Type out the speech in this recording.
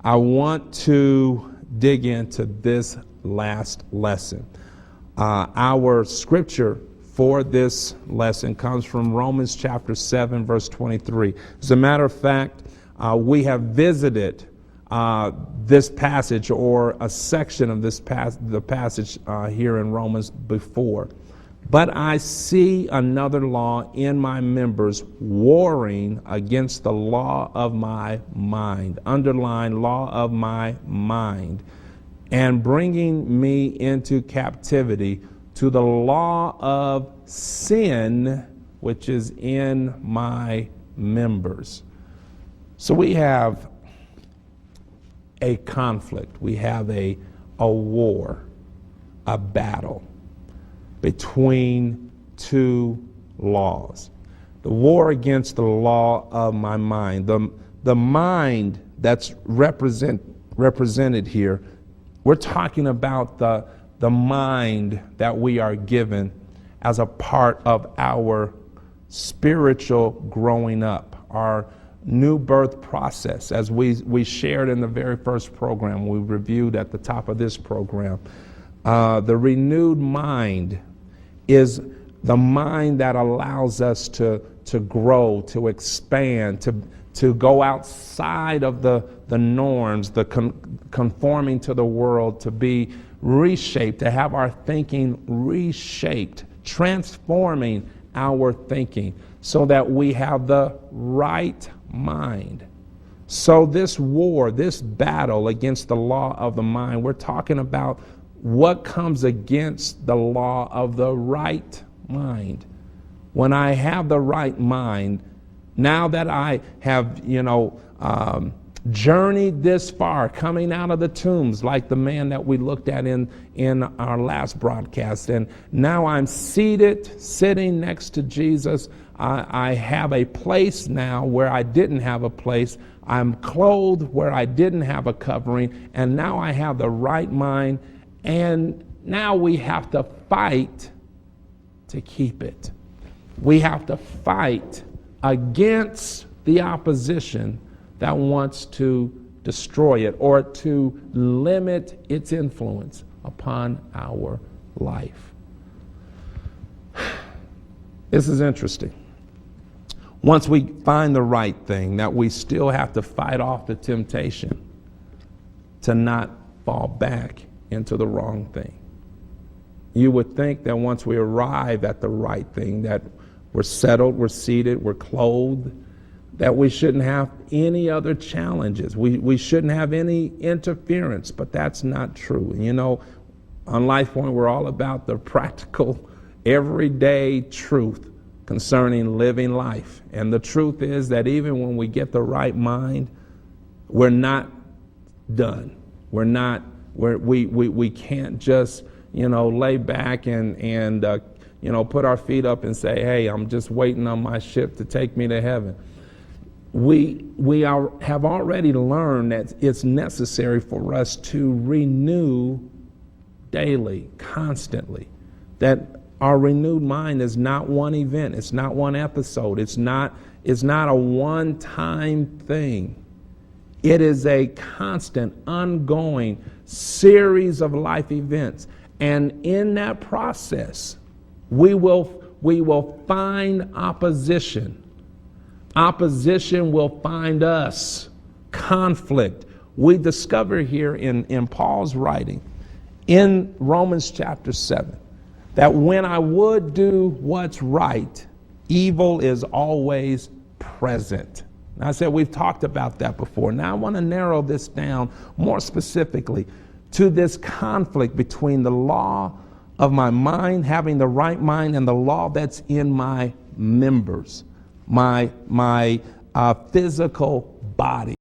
I want to dig into this last lesson. Our scripture for this lesson comes from Romans chapter 7, verse 23. As a matter of fact, we have visited this passage or a section of the passage here in Romans before. But I see another law in my members warring against the law of my mind. Underline, law of my mind. And bringing me into captivity to the law of sin, which is in my members. So we have a conflict. We have a war, a battle between two laws. The war against the law of my mind. The mind that's represented here, we're talking about the mind that we are given as a part of our spiritual growing up, our new birth process. As we shared in the very first program, we reviewed at the top of this program, the renewed mind is the mind that allows us to grow, to expand, to go outside of the norms, the conforming to the world, to be reshaped, to have our thinking reshaped, transforming our thinking so that we have the right mind. So this war, this battle against the law of the mind, we're talking about what comes against the law of the right mind. When I have the right mind, now that I have, journeyed this far, coming out of the tombs, like the man that we looked at in our last broadcast, and now I'm sitting next to Jesus. I have a place now where I didn't have a place. I'm clothed where I didn't have a covering, and now I have the right mind. And now we have to fight to keep it. We have to fight against the opposition that wants to destroy it or to limit its influence upon our life. This is interesting. Once we find the right thing, that we still have to fight off the temptation to not fall back into the wrong thing. You would think that once we arrive at the right thing, that we're settled, we're seated, we're clothed, that we shouldn't have any other challenges. We shouldn't have any interference, but that's not true. On Life Point, we're all about the practical, everyday truth concerning living life. And the truth is that even when we get the right mind, we're not done. We can't just, lay back and put our feet up and say, hey, I'm just waiting on my ship to take me to heaven. We have already learned that it's necessary for us to renew daily, constantly. That our renewed mind is not one event. It's not one episode. It's not a one-time thing. It is a constant, ongoing series of life events. And in that process, we will find opposition. Opposition will find us. Conflict. We discover here in Paul's writing, in Romans chapter 7, that when I would do what's right, evil is always present. Now, I said we've talked about that before. Now I want to narrow this down more specifically to this conflict between the law of my mind, having the right mind, and the law that's in my members, my physical body.